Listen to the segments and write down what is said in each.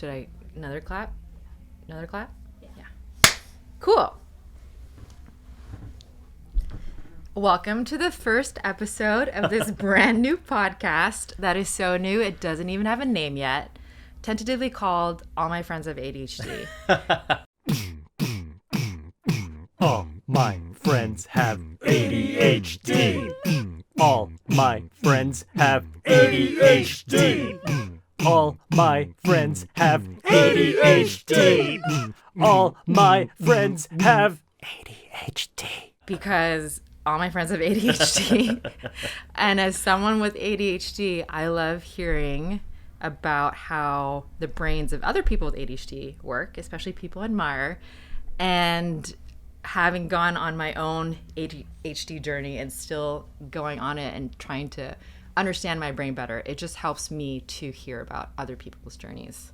Another clap? Another clap? Yeah. Cool. Welcome to the first episode of this brand new podcast that is so new it doesn't even have a name yet. Tentatively called All My Friends Have ADHD. All my friends have ADHD. All my friends have ADHD. All my friends have ADHD. All my friends have ADHD. Because all my friends have ADHD. And as someone with ADHD, I love hearing about how the brains of other people with ADHD work, especially people I admire. And having gone on my own ADHD journey and still going on it and trying to understand my brain better, it just helps me to hear about other people's journeys.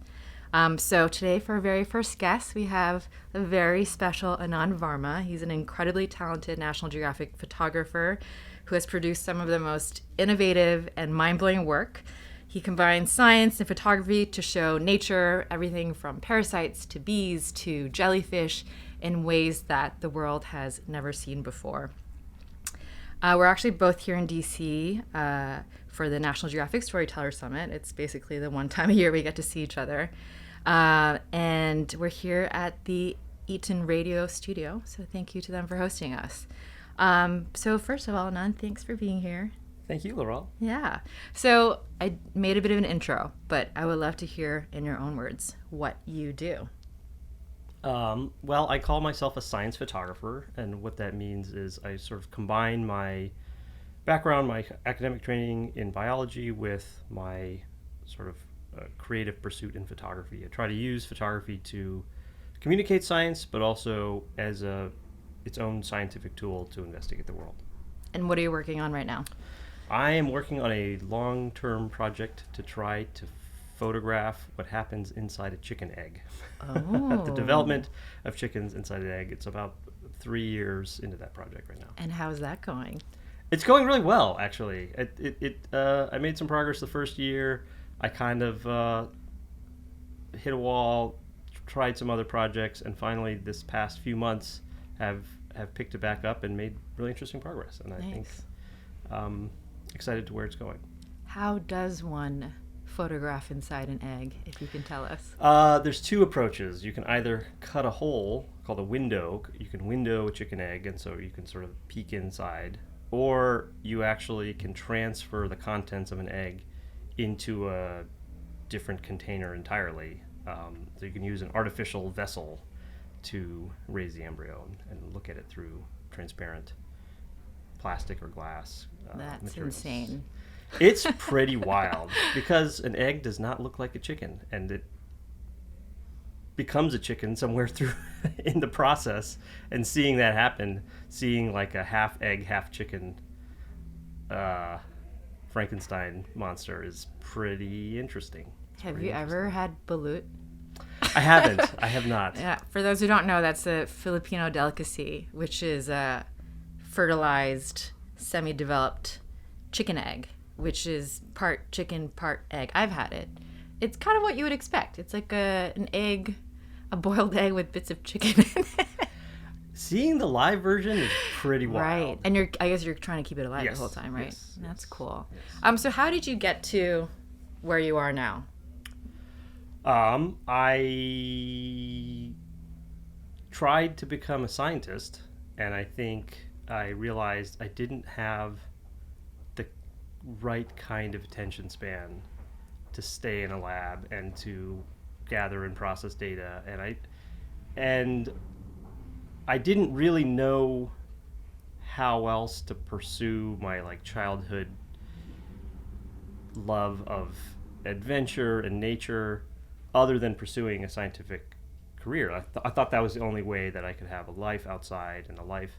So today, for our very first guest, we have a very special Anand Varma. He's an incredibly talented National Geographic photographer who has produced some of the most innovative and mind-blowing work. He combines science and photography to show nature, everything from parasites to bees to jellyfish, in ways that the world has never seen before. We're actually both here in DC for the National Geographic Storytellers Summit. It's basically the one time a year we get to see each other. And we're here at the Eaton Radio studio, so thank you to them for hosting us. So first of all, Anand, thanks for being here. Thank you, Laurel. Yeah. So I made a bit of an intro, but I would love to hear in your own words what you do. Well, I call myself a science photographer, and what that means is I sort of combine my background, my academic training in biology with my sort of creative pursuit in photography. I try to use photography to communicate science, but also as its own scientific tool to investigate the world. And what are you working on right now? I am working on a long-term project to try to photograph what happens inside a chicken egg. Oh. The development of chickens inside an egg. It's about 3 years into that project right now. And how's that going? It's going really well, actually. I made some progress the first year. I kind of hit a wall, tried some other projects, and finally this past few months have picked it back up and made really interesting progress. And I think excited to where it's going. How does one photograph inside an egg, if you can tell us? There's two approaches. You can either cut a hole called a window. You can window a chicken egg, and so you can sort of peek inside. Or you actually can transfer the contents of an egg into a different container entirely. So you can use an artificial vessel to raise the embryo and look at it through transparent plastic or glass That's materials. insane. It's pretty wild because an egg does not look like a chicken, and it becomes a chicken somewhere through in the process. And seeing that happen, seeing like a half egg, half chicken Frankenstein monster is pretty interesting. Have you ever had balut? I haven't. I have not. Yeah. For those who don't know, that's a Filipino delicacy, which is a fertilized, semi-developed chicken egg, which is part chicken, part egg. I've had it. It's kind of what you would expect. It's like an egg, a boiled egg with bits of chicken in it. Seeing the live version is pretty wild. Right. And I guess you're trying to keep it alive Yes, the whole time, right? yes, That's yes, cool. yes. So how did you get to where you are now? I tried to become a scientist, and I think I realized I didn't have the right kind of attention span to stay in a lab and to gather and process data, and I didn't really know how else to pursue my childhood love of adventure and nature other than pursuing a scientific career. I thought that was the only way that I could have a life outside and a life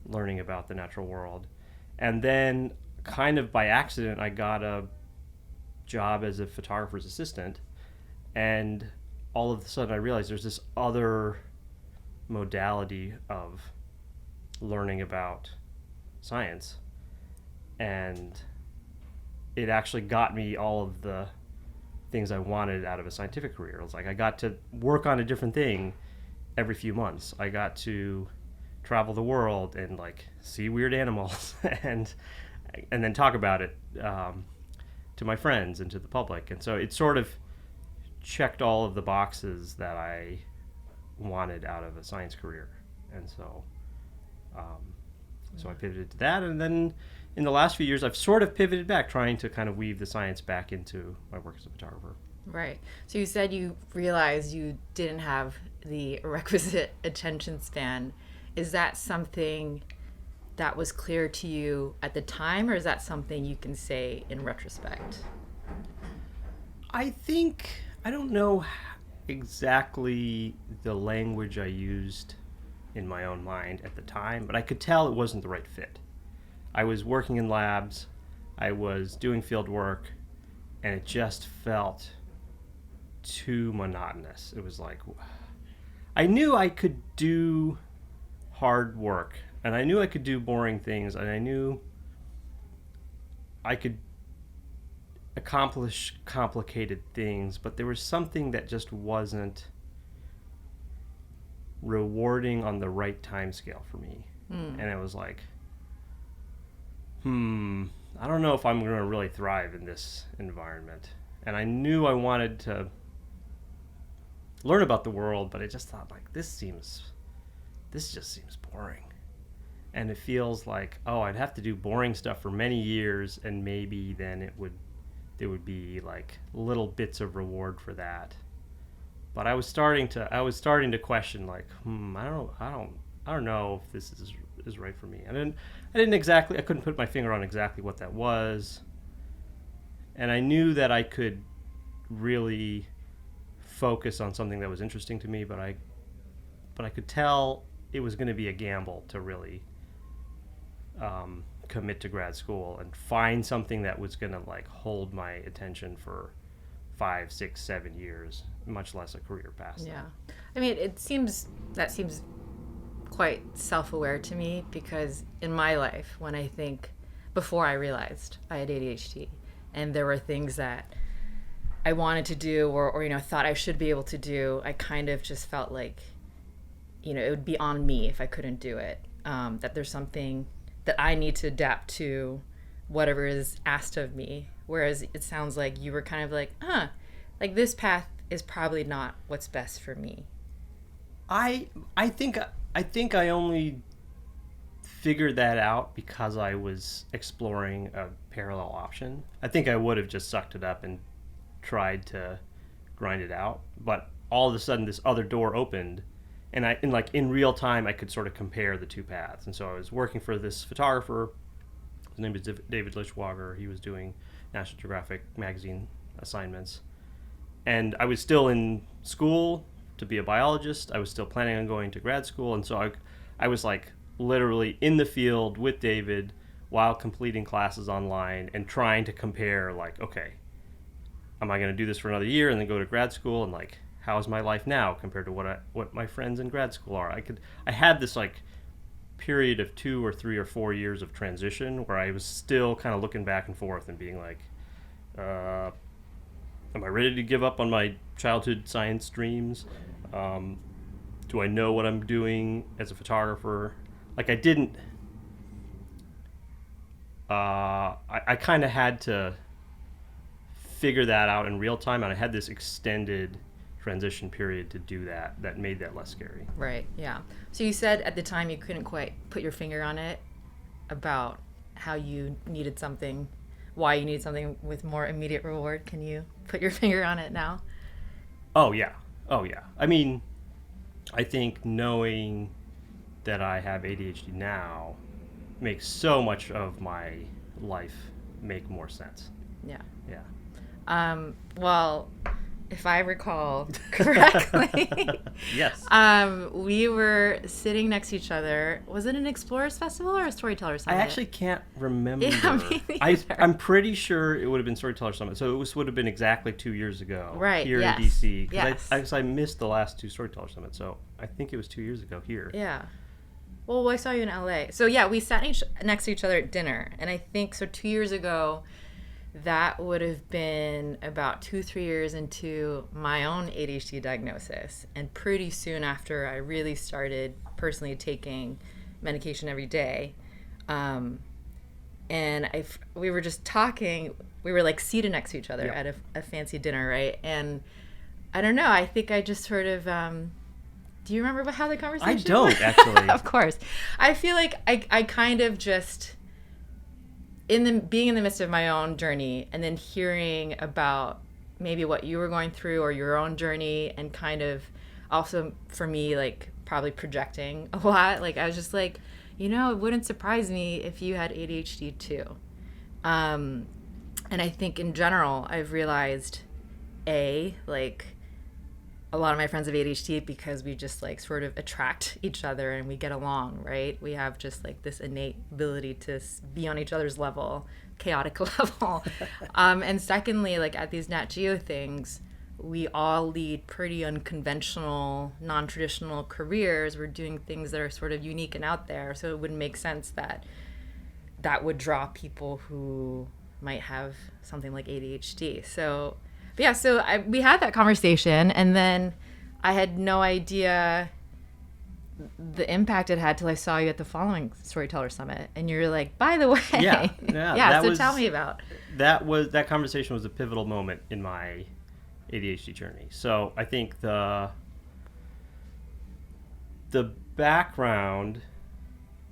learning about the natural world. And then kind of by accident, I got a job as a photographer's assistant, and all of a sudden I realized there's this other modality of learning about science, and it actually got me all of the things I wanted out of a scientific career. It was like I got to work on a different thing every few months. I got to travel the world and like see weird animals and then talk about it to my friends and to the public. And so it sort of checked all of the boxes that I wanted out of a science career. And so I pivoted to that. And then in the last few years, I've sort of pivoted back, trying to kind of weave the science back into my work as a photographer. Right. So you said you realized you didn't have the requisite attention span. Is that something that was clear to you at the time, or is that something you can say in retrospect? I don't know exactly the language I used in my own mind at the time, but I could tell it wasn't the right fit. I was working in labs, I was doing field work, and it just felt too monotonous. It was like, I knew I could do hard work, and I knew I could do boring things, and I knew I could accomplish complicated things, but there was something that just wasn't rewarding on the right time scale for me. And it was like, I don't know if I'm going to really thrive in this environment. And I knew I wanted to learn about the world, but I just thought, like, this just seems boring. And it feels like, I'd have to do boring stuff for many years, and maybe then there would be like little bits of reward for that. But I was starting to question, like, I don't know if this is right for me. I couldn't put my finger on exactly what that was. And I knew that I could really focus on something that was interesting to me, but I could tell it was going to be a gamble to really commit to grad school and find something that was going to like hold my attention for 5, 6, 7 years, much less a career past. Yeah. I mean, that seems quite self-aware to me, because in my life, when I think before I realized I had ADHD and there were things that I wanted to do or thought I should be able to do, I kind of just felt like, it would be on me if I couldn't do it. That there's something that I need to adapt to whatever is asked of me. Whereas it sounds like you were kind of like, like this path is probably not what's best for me. I think I only figured that out because I was exploring a parallel option. I think I would have just sucked it up and tried to grind it out, but all of a sudden this other door opened, and in real time I could sort of compare the two paths. And so I was working for this photographer. His name is David Lischwager. He was doing National Geographic magazine assignments, and I was still in school to be a biologist. I was still planning on going to grad school, and so I was like literally in the field with David while completing classes online and trying to compare, like, okay, am I going to do this for another year and then go to grad school, and like, how is my life now compared to what my friends in grad school are? I had this like period of 2 or 3 or 4 years of transition where I was still kind of looking back and forth and being like, am I ready to give up on my childhood science dreams? Do I know what I'm doing as a photographer? Like, I didn't. I kind of had to figure that out in real time, and I had this extended transition period to do that made that less scary. Right, yeah. So you said at the time you couldn't quite put your finger on it about how you needed something, why you needed something with more immediate reward. Can you put your finger on it now? Oh yeah. I mean, I think knowing that I have ADHD now makes so much of my life make more sense. Yeah. Yeah. Well, if I recall correctly, yes. We were sitting next to each other. Was it an Explorers Festival or a Storytellers Summit? I actually can't remember. Yeah, me neither. I'm pretty sure it would have been Storytellers Summit. So it would have been exactly 2 years ago. Right, Here yes. in DC. Yes. I missed the last 2 Storyteller Summits. So I think it was 2 years ago here. Yeah. Well, I saw you in LA. So yeah, we sat next to each other at dinner. And I think, so 2 years ago, that would have been about 2-3 years into my own ADHD diagnosis. And pretty soon after I really started personally taking medication every day. And we were just talking, we were like seated next to each other Yep. at a fancy dinner, right? And I don't know, I think I just sort of, do you remember how the conversation I don't, actually. Of course. I feel like I kind of just, being in the midst of my own journey and then hearing about maybe what you were going through or your own journey, and kind of also for me, like probably projecting a lot. Like I was just like, it wouldn't surprise me if you had ADHD too. And I think in general, I've realized like a lot of my friends have ADHD because we just like sort of attract each other and we get along, right? We have just like this innate ability to be on each other's level, chaotic level. And secondly, like at these Nat Geo things, we all lead pretty unconventional, non-traditional careers. We're doing things that are sort of unique and out there. So it wouldn't make sense that would draw people who might have something like ADHD. So we had that conversation, and then I had no idea the impact it had till I saw you at the following Storyteller Summit, and you're like, by the way, yeah. So tell me about that conversation was a pivotal moment in my ADHD journey. So I think the background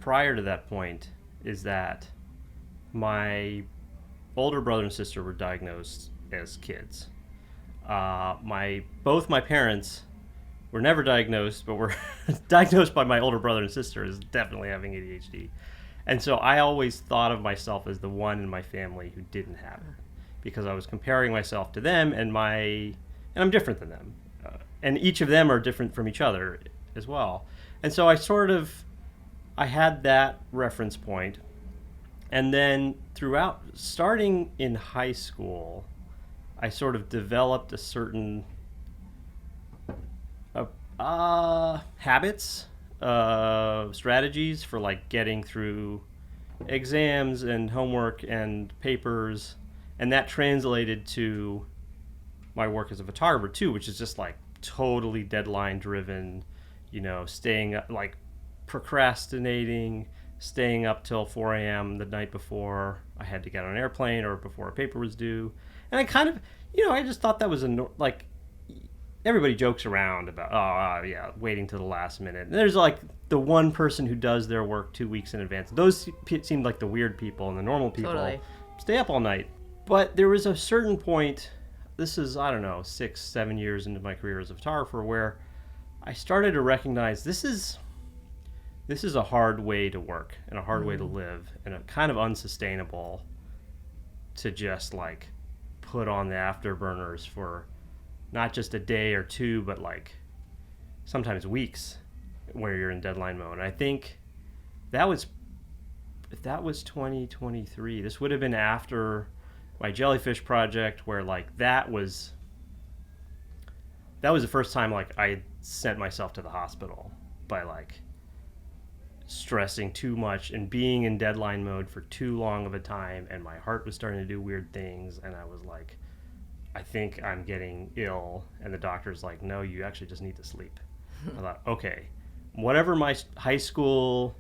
prior to that point is that my older brother and sister were diagnosed as kids. Both my parents were never diagnosed, but were diagnosed by my older brother and sister as definitely having ADHD. And so I always thought of myself as the one in my family who didn't have it, because I was comparing myself to them, and I'm different than them. And each of them are different from each other as well. And so I had that reference point. And then throughout, starting in high school, I sort of developed a certain habits, strategies for like getting through exams and homework and papers, and that translated to my work as a photographer too, which is just like totally deadline driven, staying up, like procrastinating, staying up till 4 a.m. the night before I had to get on an airplane or before a paper was due. And I kind of, I just thought that was like, everybody jokes around about, waiting to the last minute. And there's like the one person who does their work 2 weeks in advance. Those seemed like the weird people, and the normal people stay up all night. But there was a certain point, this is, 6-7 years into my career as a photographer, where I started to recognize this is a hard way to work and a hard way to live, and a kind of unsustainable to just like put on the afterburners for not just a day or two, but like sometimes weeks where you're in deadline mode. And I think that was 2023. This would have been after my jellyfish project, where like that was the first time like I sent myself to the hospital by like stressing too much and being in deadline mode for too long of a time, and my heart was starting to do weird things, and I was like, I think I'm getting ill. And the doctor's like, no, you actually just need to sleep. I thought, okay, whatever my high school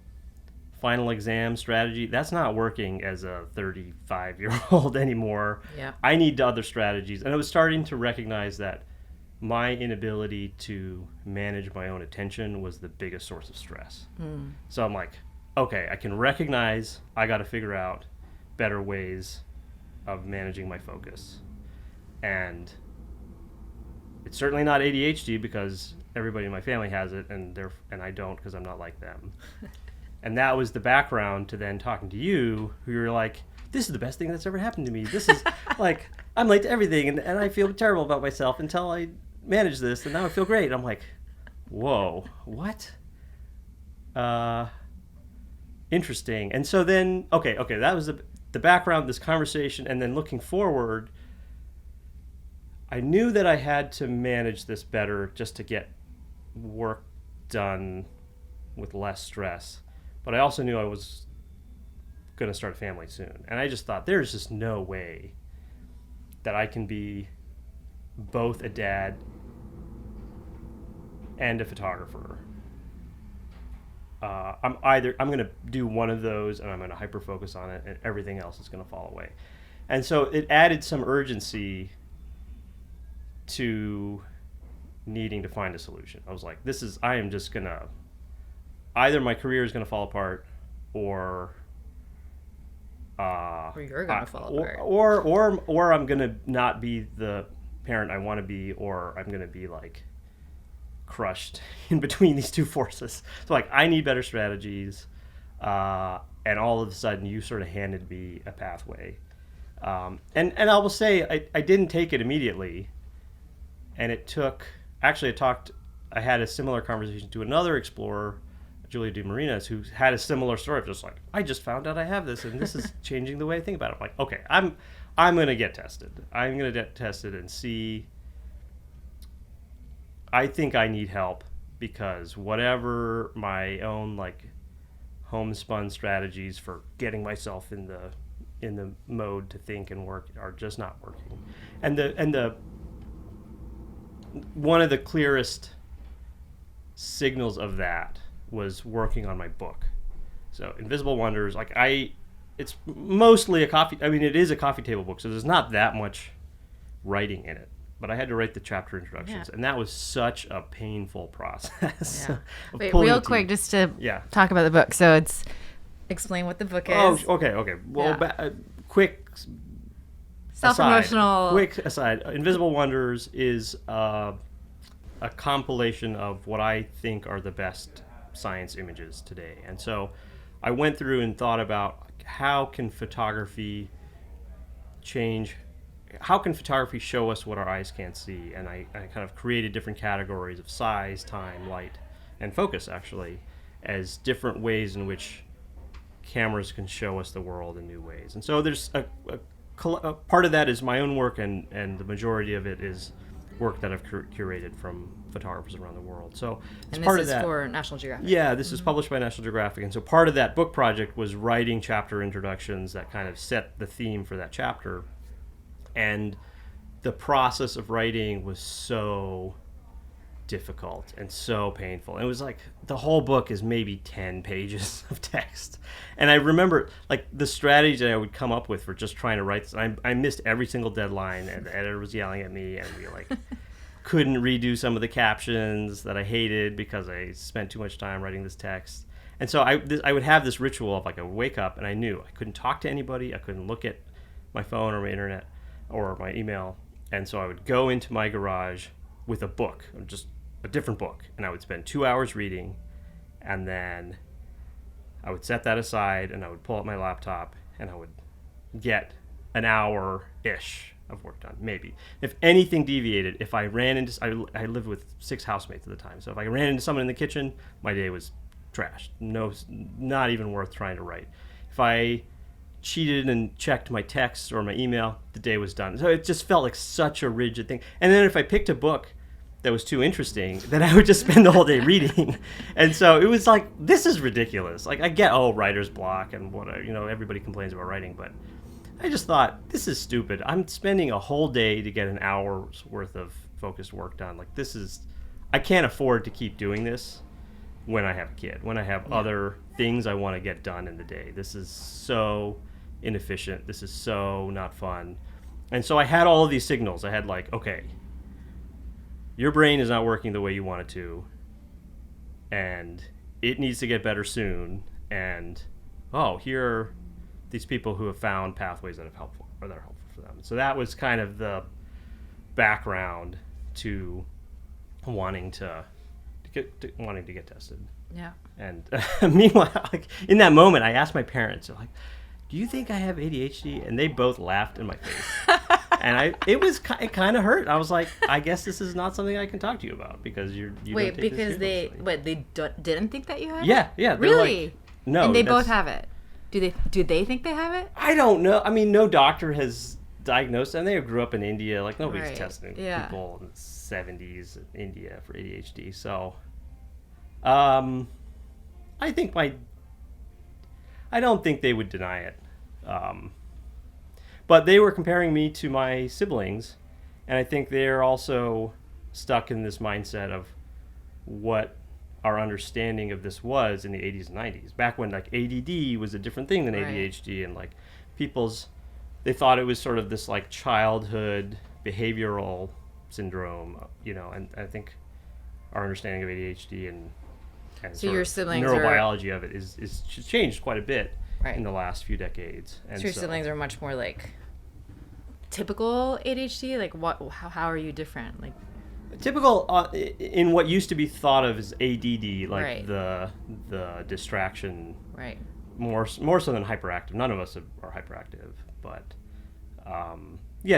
final exam strategy, that's not working as a 35-year-old anymore. Yeah. I need other strategies. And I was starting to recognize that my inability to manage my own attention was the biggest source of stress. So I'm like, okay, I can recognize I got to figure out better ways of managing my focus. And it's certainly not ADHD, because everybody in my family has it, and I don't, because I'm not like them. And that was the background to then talking to you, who you're like, this is the best thing that's ever happened to me. This is like, I'm late to everything, and I feel terrible about myself until I manage this, and now I feel great. And I'm like, whoa, what? Interesting. And so then, okay, that was the background, this conversation, and then looking forward, I knew that I had to manage this better just to get work done with less stress. But I also knew I was going to start a family soon. And I just thought, there's just no way that I can be both a dad and a photographer. I'm going to do one of those and I'm going to hyper focus on it, and everything else is going to fall away. And so it added some urgency to needing to find a solution. I was like, I am just going to, either my career is going to fall apart, or you're going to fall apart. Or I'm going to not be the parent I want to be, or I'm going to be like crushed in between these two forces. So like, I need better strategies, and all of a sudden you sort of handed me a pathway, and I will say I didn't take it immediately, and it took, actually I had a similar conversation to another explorer, Julia DeMarinas, who had a similar story of just like, I just found out I have this, and this is changing the way I think about it. I'm like, okay, I'm going to get tested. I'm going to get tested and see. I think I need help, because whatever my own like homespun strategies for getting myself in the mode to think and work are just not working. And the one of the clearest signals of that was working on my book. So Invisible Wonders, like it's mostly it is a coffee table book, so there's not that much writing in it. But I had to write the chapter introductions, and that was such a painful process. Yeah. Wait, real quick, just to talk about the book. So explain what the book is. Oh, okay. Well, quick self-promotional. Quick aside. Invisible Wonders is a compilation of what I think are the best science images today. And so I went through and thought about how can photography show us what our eyes can't see? And I kind of created different categories of size, time, light, and focus, actually, as different ways in which cameras can show us the world in new ways. And so there's a part of that is my own work, and the majority of it is work that I've curated from photographers around the world. So it's part of that. And this is for National Geographic. Yeah, this is published by National Geographic. And so part of that book project was writing chapter introductions that kind of set the theme for that chapter. And the process of writing was so difficult and so painful. It was like the whole book is maybe 10 pages of text. And I remember like the strategy that I would come up with for just trying to write this. I missed every single deadline, and the editor was yelling at me, and we like couldn't redo some of the captions that I hated because I spent too much time writing this text. And so I would have this ritual of like I would wake up and I knew I couldn't talk to anybody. I couldn't look at my phone or my internet or my email. And so I would go into my garage with a book, or just a different book, and I would spend 2 hours reading, and then I would set that aside, and I would pull out my laptop, and I would get an hour-ish of work done, maybe. If anything deviated, if I ran into, I lived with 6 housemates at the time, so if I ran into someone in the kitchen, my day was trashed. No, not even worth trying to write. If I cheated and checked my texts or my email, the day was done. So it just felt like such a rigid thing. And then if I picked a book that was too interesting, then I would just spend the whole day reading. And so it was like, this is ridiculous. Like I get, writer's block and what, everybody complains about writing, but I just thought, this is stupid. I'm spending a whole day to get an hour's worth of focused work done. Like I can't afford to keep doing this when I have a kid, when I have other things I want to get done in the day. This is so inefficient. This is so not fun. And so I had all of these signals. I had like, okay, your brain is not working the way you want it to, and it needs to get better soon. And here are these people who have found pathways that are helpful for them. So that was kind of the background to wanting to get tested. Yeah. And meanwhile, like in that moment, I asked my parents, like, "Do you think I have ADHD?" And they both laughed in my face. And it kind of hurt. I was like, I guess this is not something I can talk to you about because you wait, don't take because this they didn't think that you had it? Yeah. Really? Like, no. And they both have it. Do they think they have it? I don't know. I mean, no doctor has diagnosed them. They grew up in India. Like nobody's testing people in the 70s in India for ADHD. So, I don't think they would deny it. But they were comparing me to my siblings, and I think they're also stuck in this mindset of what our understanding of this was in the 80s and 90s, back when like ADD was a different thing than ADHD, and like they thought it was sort of this like childhood behavioral syndrome, and I think our understanding of ADHD and so your siblings neurobiology of it is changed quite a bit right. in the last few decades. And so your siblings are much more like typical ADHD? Like how are you different? Like typical in what used to be thought of as ADD, like right. the distraction, right? More so than hyperactive. None of us are hyperactive, but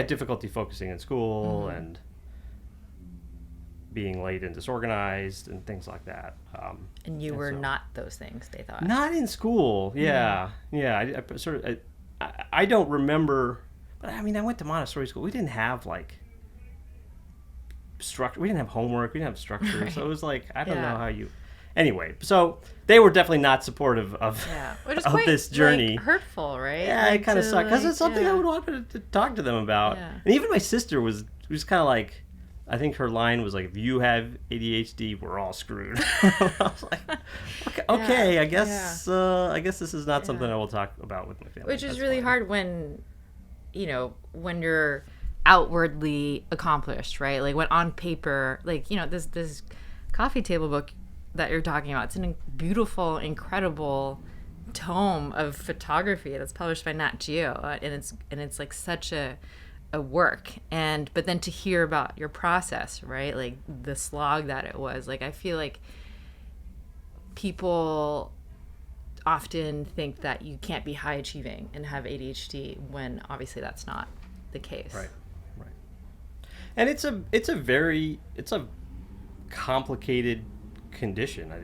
difficulty focusing in school and being late and disorganized and things like that. And you were not those things, they thought. Not in school. Yeah. I don't remember, but I mean, I went to Montessori school. We didn't have like structure. We didn't have homework. We didn't have structure. Right. So it was like, I don't know how you. Anyway, so they were definitely not supportive of which is of quite, this journey. Like, hurtful, right? Yeah, like it kind of sucked because it's something I would want to talk to them about. Yeah. And even my sister was kind of like, I think her line was like, "If you have ADHD, we're all screwed." I was like, okay, I guess this is not something I will talk about with my family. Which is really hard when you're outwardly accomplished, right? Like when on paper, like this coffee table book that you're talking about, it's a beautiful, incredible tome of photography that's published by Nat Geo, and it's like such a work, but then to hear about your process, right? Like the slog that it was. Like I feel like people often think that you can't be high achieving and have ADHD when obviously that's not the case. Right. And it's a complicated condition. I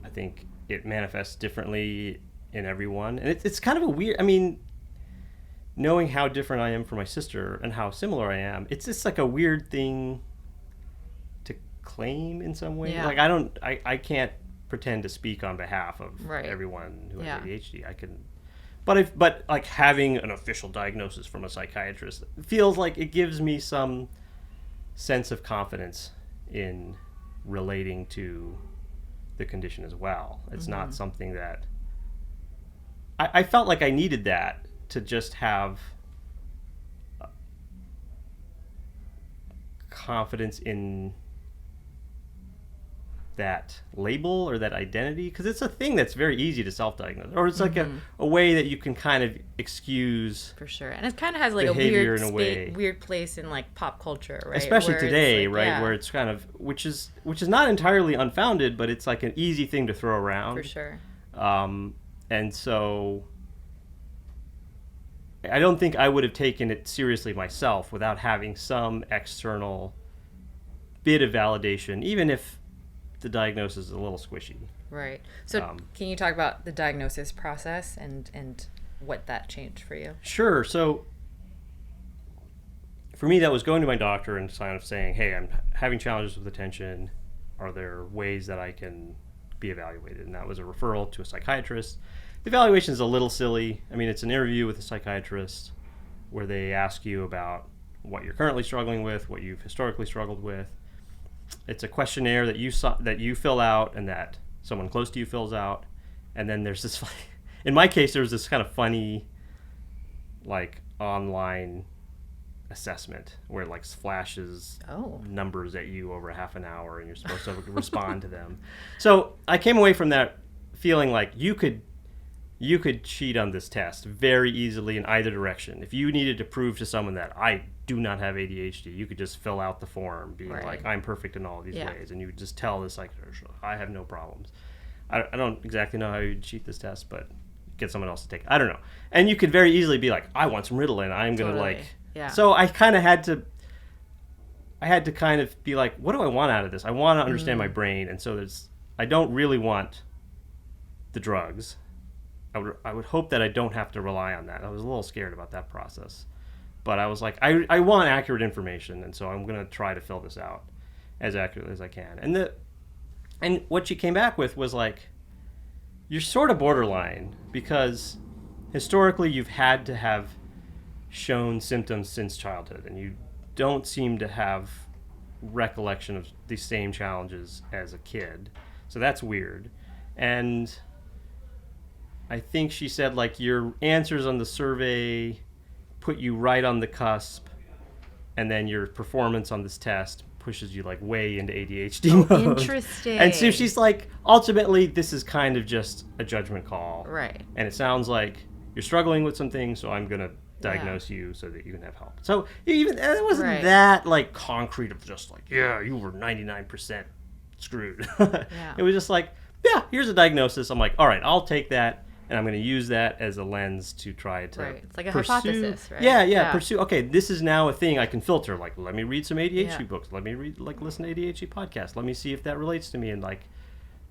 think it manifests differently in everyone, and it's kind of a weird. I mean, knowing how different I am from my sister and how similar I am, it's just like a weird thing to claim in some way. Yeah. Like I can't pretend to speak on behalf of everyone who has ADHD. I can, but like having an official diagnosis from a psychiatrist feels like it gives me some sense of confidence in relating to the condition as well. It's not something that I felt like I needed that to just have confidence in that label or that identity, because it's a thing that's very easy to self-diagnose, or it's like a way that you can kind of excuse for sure. And it kind of has like a weird place in like pop culture, right? Especially today, like, right? Where it's kind of which is not entirely unfounded, but it's like an easy thing to throw around for sure. And so I don't think I would have taken it seriously myself without having some external bit of validation, even if the diagnosis is a little squishy. Right. So can you talk about the diagnosis process and what that changed for you? Sure. So for me, that was going to my doctor and kind of saying, hey, I'm having challenges with attention. Are there ways that I can be evaluated? And that was a referral to a psychiatrist. The evaluation is a little silly. I mean, it's an interview with a psychiatrist where they ask you about what you're currently struggling with, what you've historically struggled with. It's a questionnaire that you fill out and that someone close to you fills out. And then there's this, in my case, there was this kind of funny, like, online assessment where it like flashes numbers at you over half an hour and you're supposed to respond to them. So I came away from that feeling like you could cheat on this test very easily in either direction. If you needed to prove to someone that I do not have ADHD, you could just fill out the form being like, I'm perfect in all of these ways. And you would just tell the psychiatrist, I have no problems. I don't exactly know how you'd cheat this test, but get someone else to take it. I don't know. And you could very easily be like, I want some Ritalin. I'm going to like... Yeah. So I kind of had to kind of be like, what do I want out of this? I want to understand my brain. And so I don't really want the drugs. I would hope that I don't have to rely on that. I was a little scared about that process. But I was like, I want accurate information, and so I'm going to try to fill this out as accurately as I can. And what she came back with was like, you're sort of borderline, because historically you've had to have shown symptoms since childhood, and you don't seem to have recollection of the same challenges as a kid. So that's weird. And I think she said, like, your answers on the survey put you right on the cusp, and then your performance on this test pushes you, like, way into ADHD mode. Interesting. And so she's like, ultimately, this is kind of just a judgment call. Right. And it sounds like you're struggling with some things, so I'm going to diagnose you so that you can have help. So even it wasn't that, like, concrete of just like, yeah, you were 99% screwed. It was just like, yeah, here's a diagnosis. I'm like, all right, I'll take that, and I'm going to use that as a lens to try to It's like a pursue, hypothesis, right? Yeah, pursue. Okay, this is now a thing I can filter. Like, let me read some ADHD books. Let me read, like, listen to ADHD podcasts. Let me see if that relates to me, and, like,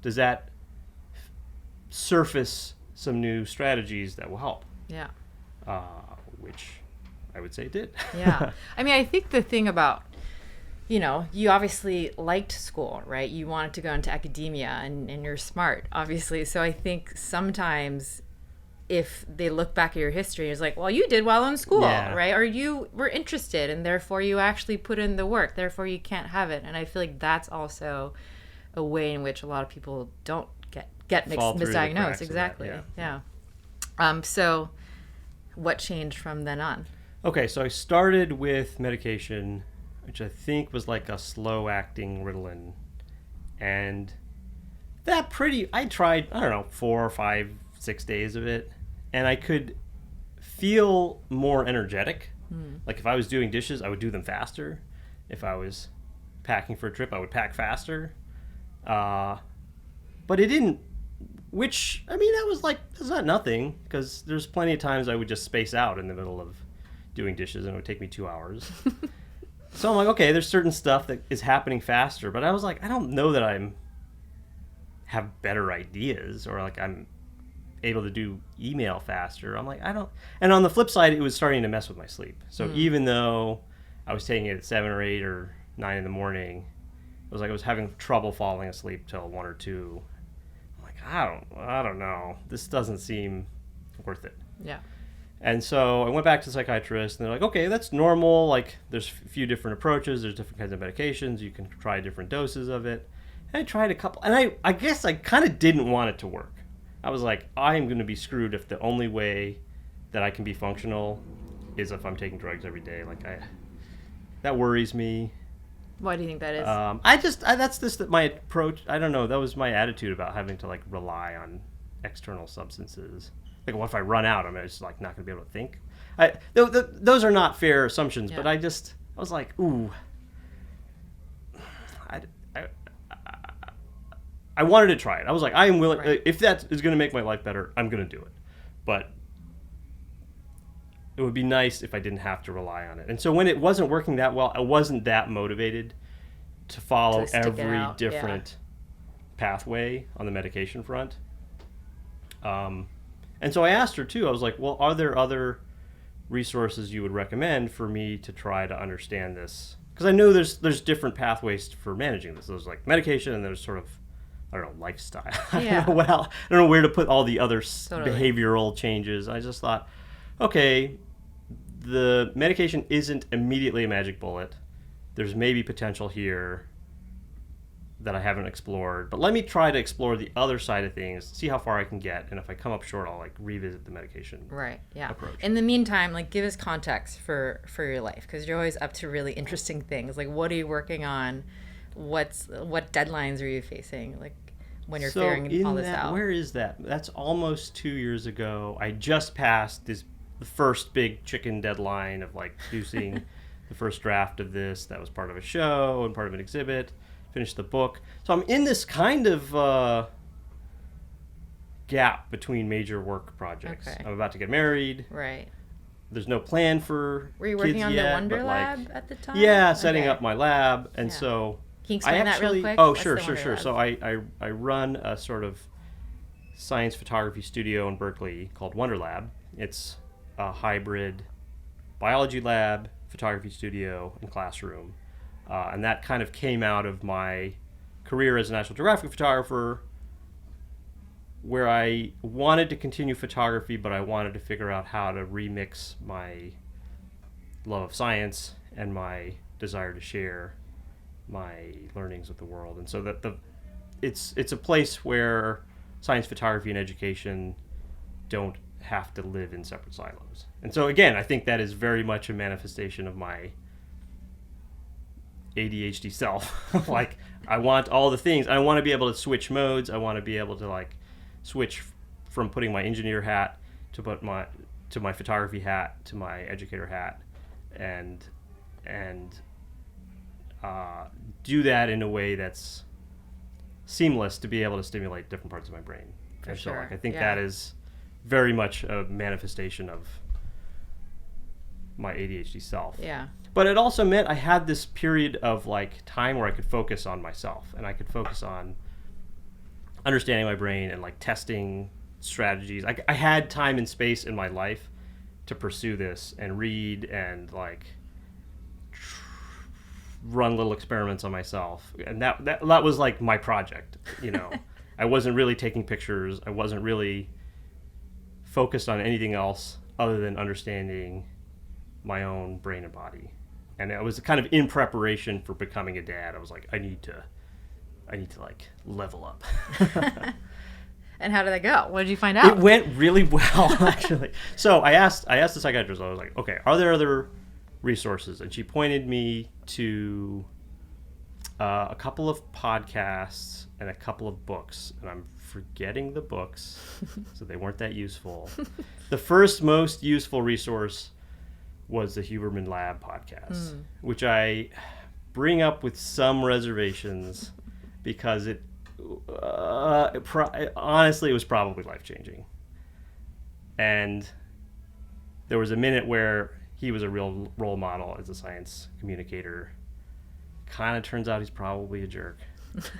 does that surface some new strategies that will help? Yeah. Which I would say it did. Yeah. I mean, I think the thing about, you know, you obviously liked school, right? You wanted to go into academia, and you're smart, obviously. So I think sometimes if they look back at your history, it's like, well, you did well in school, right? Or you were interested, and therefore you actually put in the work. Therefore you can't have it. And I feel like that's also a way in which a lot of people don't get misdiagnosed. Exactly. So what changed from then on? Okay, so I started with medication, which I think was like a slow-acting Ritalin. And I tried, I don't know, 4 or 5, 6 days of it. And I could feel more energetic. Like if I was doing dishes, I would do them faster. If I was packing for a trip, I would pack faster. But it didn't, which, I mean, that's not nothing, because there's plenty of times I would just space out in the middle of doing dishes, and it would take me 2 hours. So I'm like, okay, there's certain stuff that is happening faster, but I was like, I don't know that have better ideas, or like I'm able to do email faster. I'm like, I don't. And on the flip side, it was starting to mess with my sleep. So even though I was taking it at 7 or 8 or 9 in the morning, it was like I was having trouble falling asleep till 1 or 2. I'm like, I don't know. This doesn't seem worth it. Yeah. And so I went back to the psychiatrist, and they're like, okay, that's normal. Like, there's a few different approaches. There's different kinds of medications. You can try different doses of it. And I tried a couple, and I guess I kind of didn't want it to work. I was like, I am going to be screwed if the only way that I can be functional is if I'm taking drugs every day. Like, that worries me. Why do you think that is? That's just my approach. I don't know. That was my attitude about having to, like, rely on external substances. Like, what if I run out? I'm just, like, not going to be able to think. Those are not fair assumptions, but I was like, ooh. I wanted to try it. I was like, I am willing. Right. If that is going to make my life better, I'm going to do it. But it would be nice if I didn't have to rely on it. And so when it wasn't working that well, I wasn't that motivated to follow every different pathway on the medication front. And so I asked her too. I was like, well, are there other resources you would recommend for me to try to understand this? Because I know there's different pathways for managing this. There's like medication, and there's sort of, I don't know, lifestyle. I don't know where to put all the other behavioral changes. I just thought, okay, the medication isn't immediately a magic bullet. There's maybe potential here that I haven't explored, but let me try to explore the other side of things, see how far I can get, and if I come up short, I'll like revisit the medication approach. In the meantime, like, give us context for your life, because you're always up to really interesting things. Like, what are you working on? What deadlines are you facing? Like, when you're figuring all this out. Where is that? That's almost 2 years ago. I just passed the first big chicken deadline of like producing the first draft of this. That was part of a show and part of an exhibit. Finished the book. So I'm in this kind of gap between major work projects. Okay. I'm about to get married. Right. There's no plan for Were you working kids on yet, the Wonder Lab at the time? Yeah, setting up my lab. And so can you explain that real quick? Oh, sure. So I run a sort of science photography studio in Berkeley called Wonder Lab. It's a hybrid biology lab, photography studio, and classroom. And that kind of came out of my career as a National Geographic photographer, where I wanted to continue photography, but I wanted to figure out how to remix my love of science and my desire to share my learnings with the world. And so that it's a place where science, photography, and education don't have to live in separate silos. And so again, I think that is very much a manifestation of my ADHD self. Like, I want all the things. I want to be able to switch modes. I want to be able to like switch from putting my engineer hat to my photography hat to my educator hat, and do that in a way that's seamless to be able to stimulate different parts of my brain. For and sure. So like, I think Yeah. that is very much a manifestation of my ADHD self. Yeah. But it also meant I had this period of like time where I could focus on myself, and I could focus on understanding my brain and like testing strategies. I had time and space in my life to pursue this and read and like run little experiments on myself. And that was like my project, you know. I wasn't really taking pictures. I wasn't really focused on anything else other than understanding my own brain and body. And it was kind of in preparation for becoming a dad. I was like, I need to like level up. And how did that go? What did you find out? It went really well, actually. So I asked the psychiatrist, I was like, okay, are there other resources? And she pointed me to a couple of podcasts and a couple of books, and I'm forgetting the books, so they weren't that useful. The first most useful resource was the Huberman Lab podcast, which I bring up with some reservations because honestly, it was probably life-changing. And there was a minute where he was a real role model as a science communicator. Kind of turns out he's probably a jerk.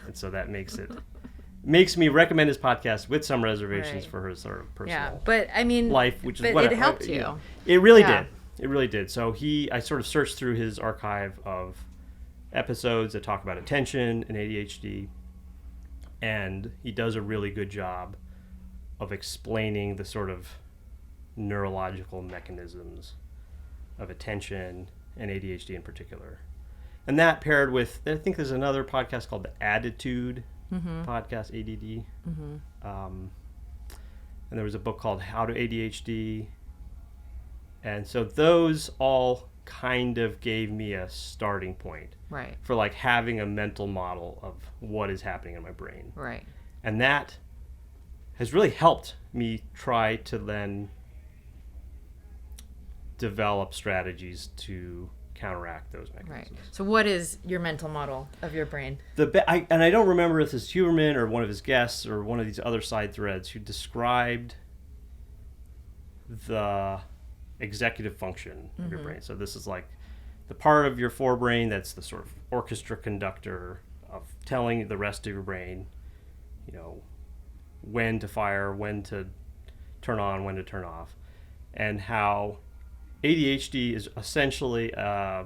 And so that makes me recommend his podcast with some reservations for his sort of personal but I mean, life, which is but what it helped you. It really did. It really did. So I sort of searched through his archive of episodes that talk about attention and ADHD, and he does a really good job of explaining the sort of neurological mechanisms of attention and ADHD in particular. And that paired with, I think there's another podcast called the Attitude podcast, ADD. And there was a book called How to ADHD. And so those all kind of gave me a starting point Right. for like having a mental model of what is happening in my brain. Right. And that has really helped me try to then develop strategies to counteract those mechanisms. Right. So what is your mental model of your brain? And I don't remember if it's Huberman or one of his guests or one of these other side threads who described the executive function of your brain. So this is like the part of your forebrain that's the sort of orchestra conductor of telling the rest of your brain, you know, when to fire, when to turn on, when to turn off, and how ADHD is essentially a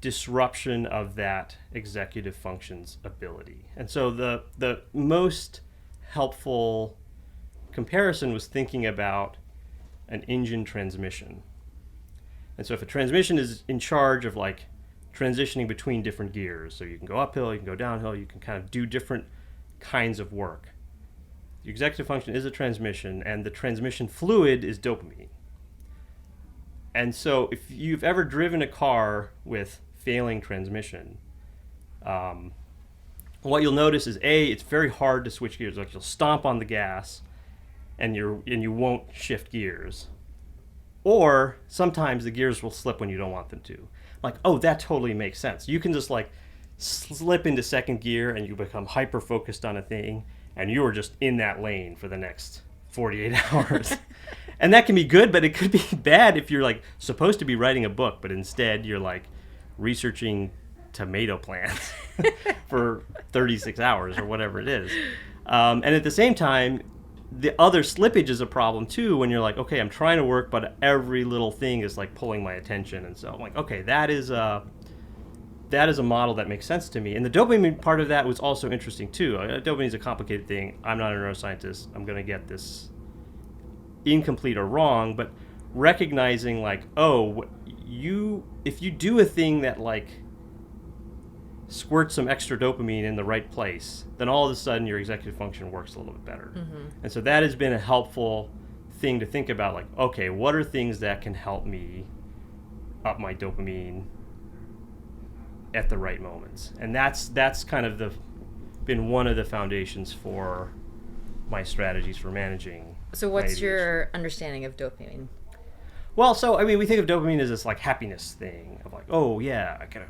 disruption of that executive function's ability. And so the most helpful comparison was thinking about an engine transmission. And so if a transmission is in charge of like transitioning between different gears, so you can go uphill, you can go downhill, you can kind of do different kinds of work. The executive function is a transmission, and the transmission fluid is dopamine. And so if you've ever driven a car with failing transmission, what you'll notice is it's very hard to switch gears. Like you'll stomp on the gas and you won't shift gears. Or sometimes the gears will slip when you don't want them to. Like, oh, that totally makes sense. You can just like slip into second gear and you become hyper focused on a thing, and you are just in that lane for the next 48 hours. And that can be good, but it could be bad if you're like supposed to be writing a book, but instead you're like researching tomato plants for 36 hours or whatever it is. And at the same time, the other slippage is a problem too, when you're like, okay, I'm trying to work, but every little thing is like pulling my attention. And so I'm like, okay, that is a model that makes sense to me. And the dopamine part of that was also interesting too. Dopamine is a complicated thing. I'm not a neuroscientist. I'm going to get this incomplete or wrong, but recognizing like, oh, if you do a thing that like squirt some extra dopamine in the right place, then all of a sudden your executive function works a little bit better. And so that has been a helpful thing to think about, like, okay, what are things that can help me up my dopamine at the right moments? And that's kind of been one of the foundations for my strategies for managing. So what's your understanding of dopamine? Well, so I mean, we think of dopamine as this like happiness thing of like, oh yeah, I get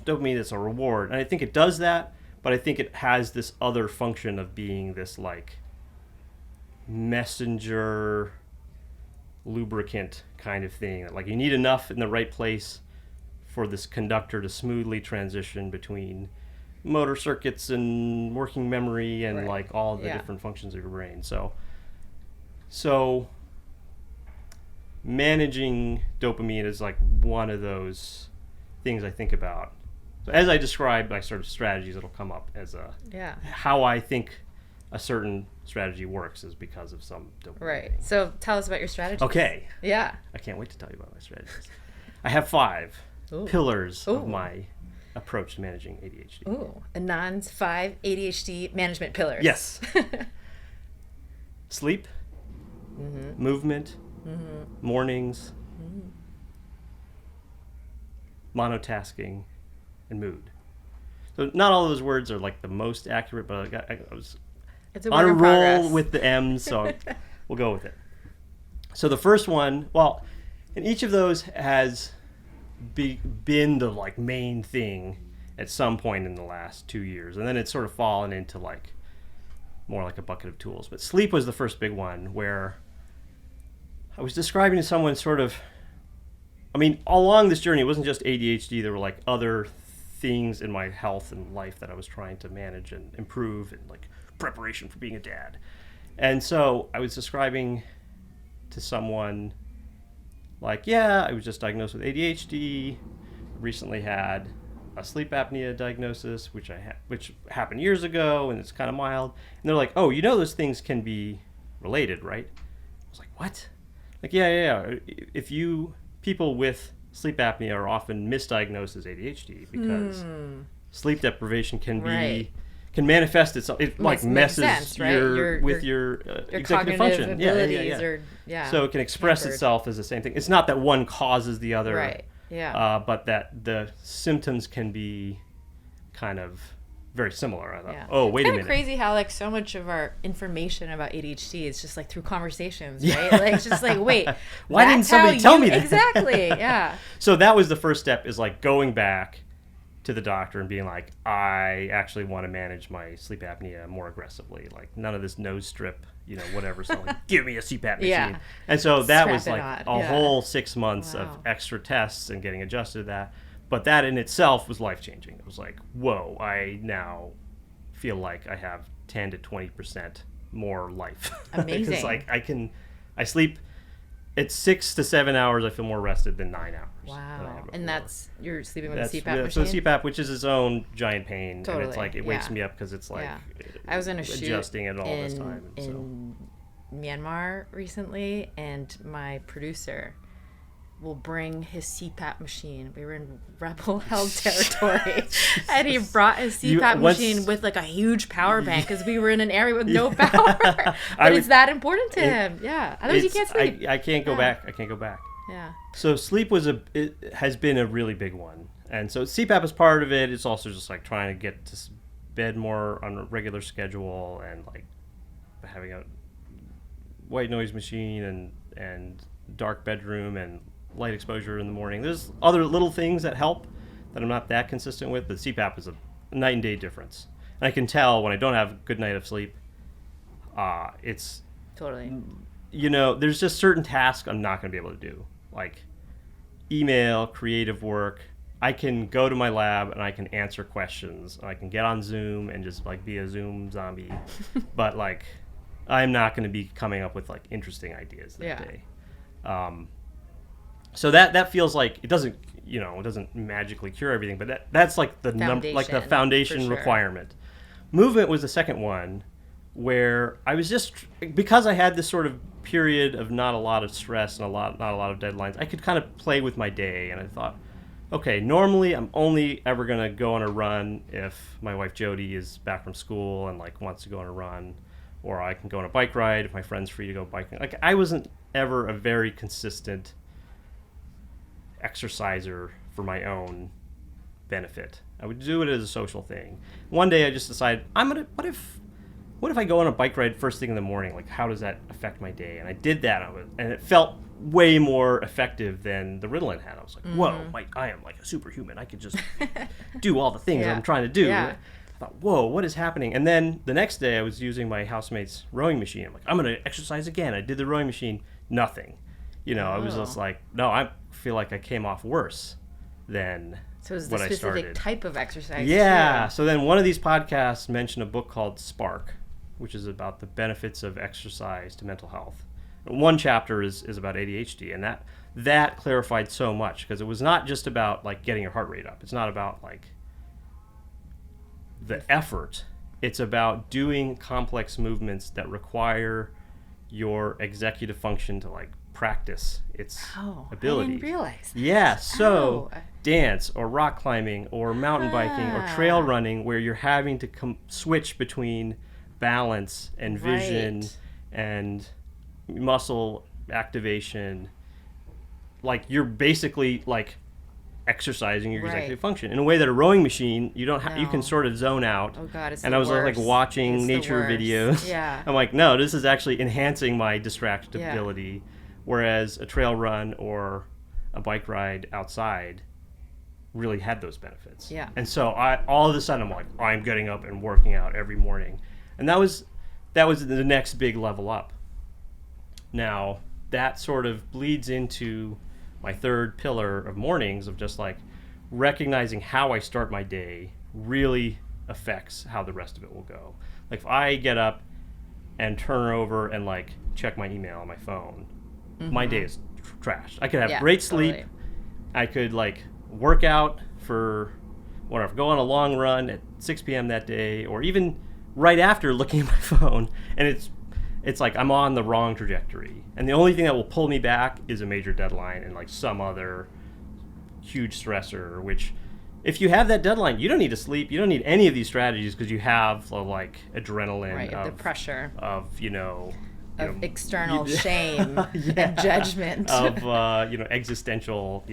dopamine is a reward, and I think it does that, but I think it has this other function of being this like messenger lubricant kind of thing. Like you need enough in the right place for this conductor to smoothly transition between motor circuits and working memory and like all the different functions of your brain. So managing dopamine is like one of those things I think about. So as I describe my sort of strategies, it'll come up as how I think a certain strategy works is because of some dopamine. Right. So tell us about your strategy. Okay. Yeah. I can't wait to tell you about my strategies. I have 5 pillars of my approach to managing ADHD. Ooh, Anand's 5 ADHD management pillars. Yes. Sleep, movement, mornings, monotasking, and mood. So not all of those words are like the most accurate, but I was on a roll with the M's, so we'll go with it. So the first one, well, and each of those has been the like main thing at some point in the last 2 years, and then it's sort of fallen into like more like a bucket of tools. But sleep was the first big one, where I was describing to someone sort of, I mean, along this journey, it wasn't just ADHD. There were like other things in my health and life that I was trying to manage and improve, and like preparation for being a dad. And so I was describing to someone like, yeah, I was just diagnosed with ADHD, recently had a sleep apnea diagnosis, which happened years ago, and it's kind of mild. And they're like, oh, you know those things can be related, right? I was like, what? Like, yeah. People with sleep apnea are often misdiagnosed as ADHD because sleep deprivation can manifest itself. It like messes sense, right? your executive function. Abilities So it can express itself as the same thing. It's not that one causes the other. Right. Yeah. But that the symptoms can be kind of very similar. I thought, wait a minute. It's kind of crazy how like so much of our information about ADHD is just like through conversations, right? Like it's just like, wait, why didn't somebody tell me that? Exactly. Yeah. So that was the first step, is like going back to the doctor and being like, I actually want to manage my sleep apnea more aggressively. Like none of this nose strip, whatever. So like, give me a CPAP machine. Yeah. And so that Strap was like a whole 6 months of extra tests and getting adjusted to that. But that in itself was life-changing. It was like, whoa, I now feel like I have 10 to 20% more life. Amazing. It's like I sleep at 6 to 7 hours, I feel more rested than 9 hours. Wow. And you're sleeping with a CPAP machine? So CPAP, which is its own giant pain. Totally. And it's like, it wakes me up because it's like I was in a shoot adjusting it all this time. In Myanmar recently, and my producer will bring his CPAP machine. We were in rebel-held territory, and he brought his CPAP machine with like a huge power bank because we were in an area with no power. But it's that important to him. Yeah, otherwise you can't sleep. I can't go back. I can't go back. Yeah. So sleep has been a really big one, and so CPAP is part of it. It's also just like trying to get to bed more on a regular schedule, and like having a white noise machine and dark bedroom and light exposure in the morning. There's other little things that help that I'm not that consistent with, but CPAP is a night and day difference. And I can tell when I don't have a good night of sleep, it's totally, there's just certain tasks I'm not going to be able to do, like email, creative work. I can go to my lab and I can answer questions. I can get on Zoom and just like be a Zoom zombie, but like I'm not going to be coming up with like interesting ideas that day. So that feels like it doesn't magically cure everything, but that's like the foundation for sure. requirement. Movement was the second one, where I was just, because I had this sort of period of not a lot of stress and not a lot of deadlines, I could kind of play with my day. And I thought, okay, normally I'm only ever going to go on a run if my wife Jody is back from school and like wants to go on a run, or I can go on a bike ride if my friend's free to go biking. Like, I wasn't ever a very consistent exerciser for my own benefit. I would do it as a social thing. One day I just decided, what if I go on a bike ride first thing in the morning? Like, how does that affect my day? And I did that, and it felt way more effective than the Ritalin had. I was like, whoa, I am like a superhuman. I could just do all the things I'm trying to do. I thought, whoa, what is happening? And then the next day I was using my housemate's rowing machine. I'm like, I'm going to exercise again. I did the rowing machine. Nothing. I was just like, no, I feel like I came off worse than So it was the when I specific started. type of exercise. Yeah. Too. So then one of these podcasts mentioned a book called Spark, which is about the benefits of exercise to mental health. One chapter is about ADHD, and that clarified so much, because it was not just about like getting your heart rate up. It's not about like the effort. It's about doing complex movements that require your executive function to like practice its ability. I didn't realize. Yeah, so dance or rock climbing or mountain biking or trail running, where you're having to switch between balance and vision and muscle activation. Like, you're basically like exercising your executive function in a way that a rowing machine, you don't you can sort of zone out. Oh God, it's and the I was worst. like watching It's nature videos. Yeah. I'm like, no, this is actually enhancing my distractibility. Whereas a trail run or a bike ride outside really had those benefits. Yeah. And so all of a sudden I'm like, I'm getting up and working out every morning. And that was the next big level up. Now, that sort of bleeds into my third pillar of mornings, of just like recognizing how I start my day really affects how the rest of it will go. Like, if I get up and turn over and like check my email on my phone, my day is trashed. I could have great sleep. Totally. I could like work out for whatever, go on a long run at 6 p.m. that day, or even right after looking at my phone, and it's like I'm on the wrong trajectory. And the only thing that will pull me back is a major deadline and like some other huge stressor, which if you have that deadline, you don't need to sleep. You don't need any of these strategies, because you have like adrenaline of the pressure of of external shame and judgment of existential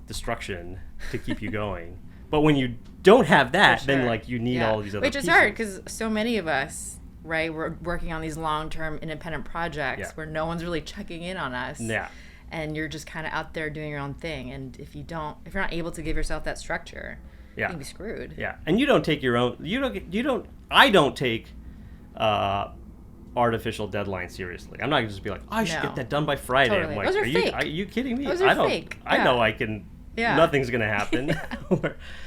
destruction to keep you going. But when you don't have that, then like you need all of these other Which is pieces. hard, because so many of us, right, we're working on these long-term independent projects where no one's really checking in on us. Yeah. And you're just kind of out there doing your own thing. And if you're not able to give yourself that structure, you can be screwed. Yeah. And you don't take your own, I don't take artificial deadlines seriously. I'm not going to just be like, I should get that done by Friday. Totally. I'm like, Those are fake. Are you kidding me? Those are fake. I know I can, nothing's going to happen.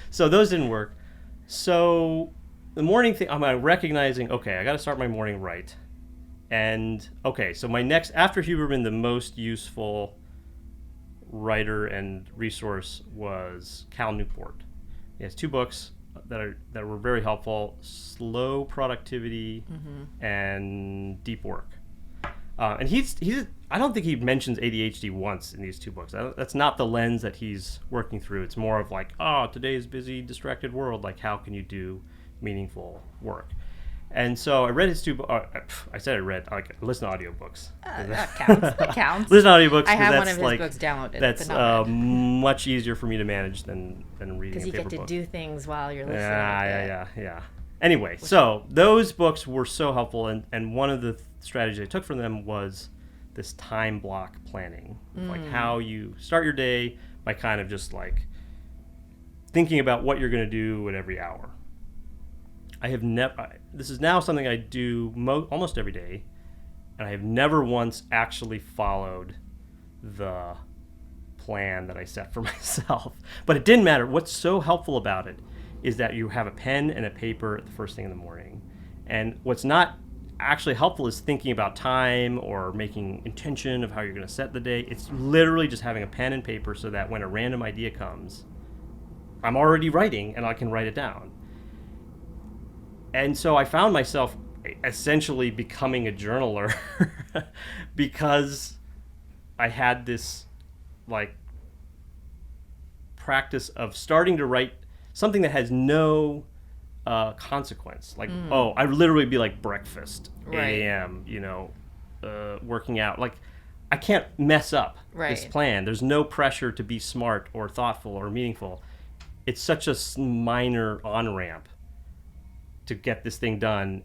So those didn't work. So the morning thing, I'm recognizing, okay, I got to start my morning right. And okay, so my next, after Huberman, the most useful writer and resource was Cal Newport. He has 2 books that were very helpful: Slow Productivity and Deep Work. And he's I don't think he mentions ADHD once in these 2 books. That's not the lens that he's working through. It's more of like, today's busy, distracted world. Like, how can you do meaningful work? And so I read his 2 books. I said I read, like, listen to audiobooks. That counts. That counts. Listen to audiobooks. I have one of his books downloaded. That's much easier for me to manage than reading a paper book. Because you get to do things while you're listening. Yeah. Anyway, so those books were so helpful, and one of the strategies I took from them was this time block planning. Like, how you start your day by kind of just like thinking about what you're going to do at every hour. I have never. This is now something I do almost every day, and I have never once actually followed the plan that I set for myself. But it didn't matter. What's so helpful about it is that you have a pen and a paper at the first thing in the morning. And what's not actually helpful is thinking about time or making intention of how you're going to set the day. It's literally just having a pen and paper, so that when a random idea comes, I'm already writing and I can write it down. And so I found myself essentially becoming a journaler because I had this like practice of starting to write something that has no consequence. Like, I literally be like breakfast, Right. 8 a.m., working out. Like, I can't mess up this Right. plan. There's no pressure to be smart or thoughtful or meaningful. It's such a minor on-ramp to get this thing done.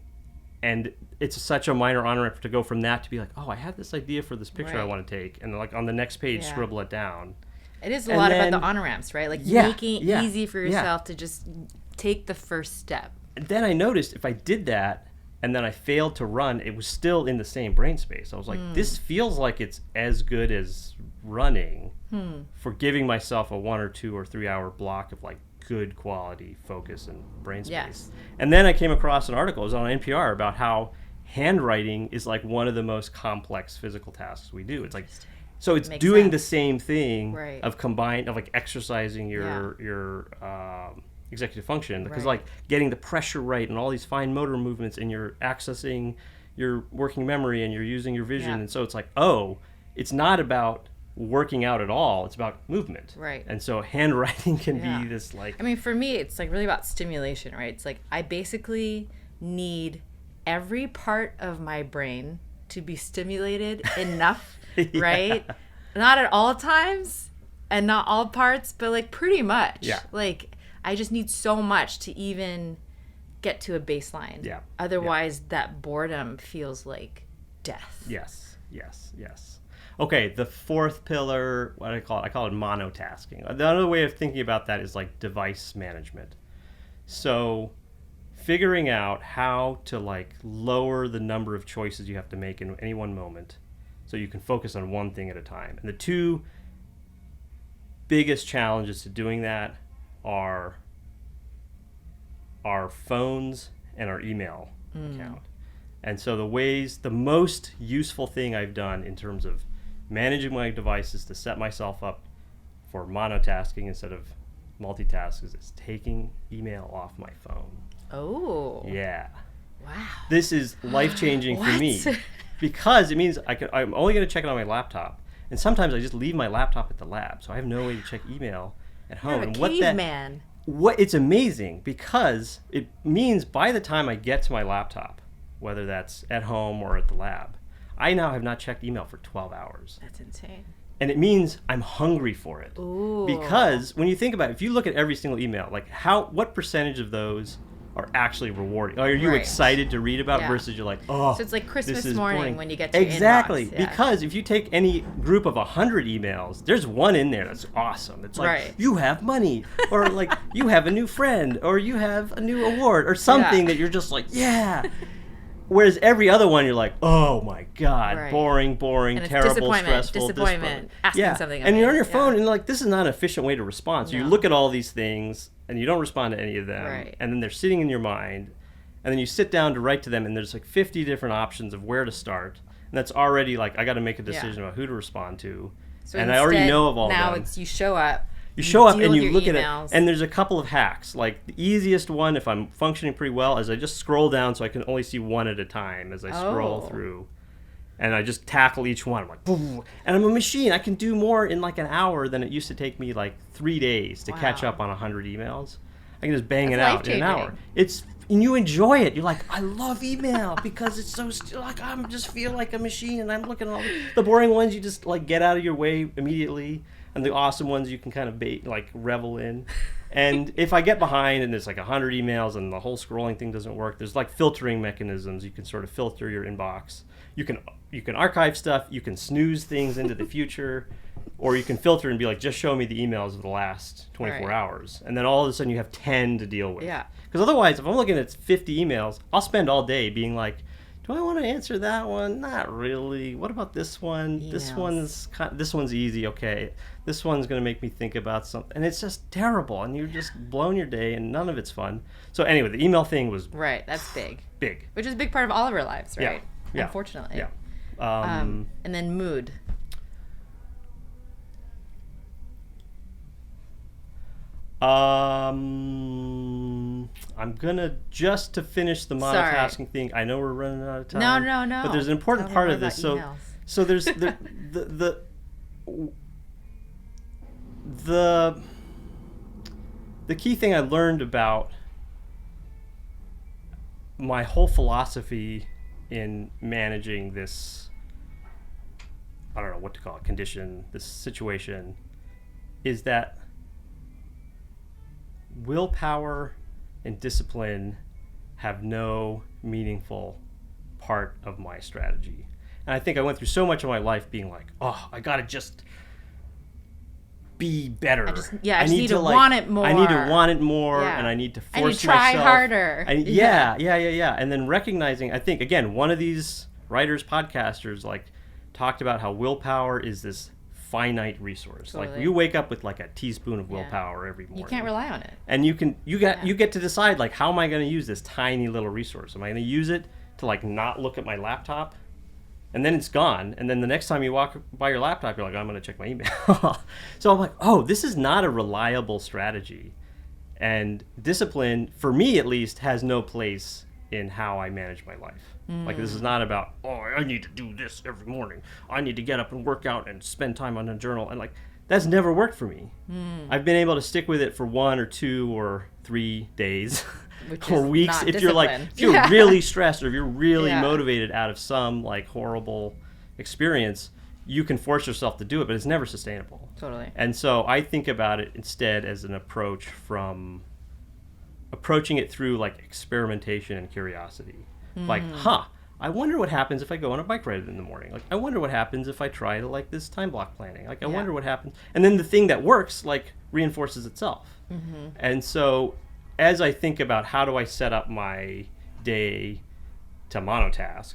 And it's such a minor on-ramp to go from that to be like, I have this idea for this picture I Right. want to take. And like on the next page, Yeah. scribble it down. It is a And lot then- about the on-ramps, right? Like Yeah, making it yeah, easy for yeah. yourself to just take the first step. And then I noticed if I did that and then I failed to run, it was still in the same brain space. I was like, this feels like it's as good as running for giving myself a 1 or 2 or 3 hour block of like good quality focus and brain space. Yes. And then I came across an article, it was on NPR, about how handwriting is like one of the most complex physical tasks we do. It's like, so it's Makes doing sense. the same thing Right. of like exercising your executive function, because Right. like getting the pressure right and all these fine motor movements, and you're accessing your working memory and you're using your vision. Yeah. And so it's like, it's not about working out at all. It's about movement. Right. And so handwriting can Yeah. be this like, I mean, for me, it's like really about stimulation, right? It's like I basically need every part of my brain to be stimulated enough, Yeah. right? Not at all times and not all parts, but like pretty much. Yeah. Like I just need so much to even get to a baseline. Yeah. Otherwise, that boredom feels like death. Yes. Okay, the fourth pillar, what do I call it? I call it monotasking. The other way of thinking about that is like device management. So figuring out how to like lower the number of choices you have to make in any one moment so you can focus on one thing at a time. And the two biggest challenges to doing that are our phones and our email account. And so the most useful thing I've done in terms of managing my devices to set myself up for monotasking instead of multitasking is taking email off my phone. Oh. Yeah. Wow. This is life-changing for me What? because it means I'm only going to check it on my laptop. And sometimes I just leave my laptop at the lab, so I have no way to check email at home. You're a And caveman. it's amazing because it means by the time I get to my laptop, whether that's at home or at the lab, I now have not checked email for 12 hours. That's insane. And it means I'm hungry for it. Ooh. Because when you think about it, if you look at every single email, like what percentage of those are actually rewarding? Are you Right. excited to read about Yeah. versus you're like, oh, So it's like Christmas this is morning boring. when you get to your Exactly. inbox. Yeah. Because if you take any group of 100 emails, there's one in there that's awesome. It's like, Right. you have money, or like, you have a new friend, or you have a new award, or something that you're just like, yeah. Whereas every other one, you're like, oh my God, Right. boring, And it's terrible, disappointment, stressful, disappointment, asking yeah. something of And me. you're on your Yeah. phone, and like, this is not an efficient way to respond. So you No. look at all these things, and you don't respond to any of them, Right. and then they're sitting in your mind, and then you sit down to write to them, and there's like 50 different options of where to start, and that's already like, I got to make a decision about who to respond to, So and I already instead, know of all now of them. it's you show up. You show up deal and with you your look at emails. it, and there's a couple of hacks. Like the easiest one, if I'm functioning pretty well, is I just scroll down so I can only see one at a time as I scroll Oh. through, and I just tackle each one. I'm like, boom, and I'm a machine. I can do more in like an hour than it used to take me like 3 days to catch Wow. up on 100 emails. I can just bang That's it out in an hour. life-changing. And you enjoy it. You're like, I love email because it's so like I'm just feel like a machine, and I'm looking at all the boring ones. You just like get out of your way immediately, and the awesome ones you can kind of revel in. And if I get behind and there's like 100 emails and the whole scrolling thing doesn't work, there's like filtering mechanisms. You can sort of filter your inbox. You can archive stuff. You can snooze things into the future, or you can filter and be like, just show me the emails of the last 24 Right. hours, and then all of a sudden you have 10 to deal with. Yeah. Because otherwise, if I'm looking at 50 emails, I'll spend all day being like, do I want to answer that one? Not really. What about this one? Emails. This one's easy. Okay. This one's going to make me think about something. And it's just terrible. And you're just blown your day, and none of it's fun. So anyway, the email thing was Right. That's big. big. Which is a big part of all of our lives, Yeah. right? Yeah. Unfortunately. Yeah. And then mood. Um, I'm gonna just to finish the monotasking thing. I know we're running out of time. No. But there's an important part of this. So there's the key thing I learned about my whole philosophy in managing this, I don't know what to call it, condition, this situation, is that willpower and discipline have no meaningful part of my strategy. And I think I went through so much of my life being like, oh, I gotta just be better. I just need to want it more. I need to want it more, and I need to force myself. I need to try harder. Yeah. And then recognizing, I think, again, one of these writers, podcasters, like, talked about how willpower is this finite resource. Totally. Like, you wake up with like a teaspoon of willpower every morning. You can't rely on it. And you get to decide, like, how am I going to use this tiny little resource? Am I going to use it to, like, not look at my laptop? And then it's gone. And then the next time you walk by your laptop, you're like, I'm going to check my email. So I'm like, oh, this is not a reliable strategy. And discipline, for me at least, has no place in how I manage my life. Like, this is not about, oh, I need to do this every morning. I need to get up and work out and spend time on a journal. And, like, that's never worked for me. I've been able to stick with it for 1 or 2 or 3 days or weeks. If you're like, if you're really stressed or if you're really motivated out of some, like, horrible experience, you can force yourself to do it, but it's never sustainable. Totally. And so I think about it instead as an approach from approaching it through, like, experimentation and curiosity. Like, I wonder what happens if I go on a bike ride in the morning. Like, I wonder what happens if I try to, like, this time block planning. Like, I wonder what happens. And then the thing that works, like, reinforces itself. And so as I think about how do I set up my day to monotask,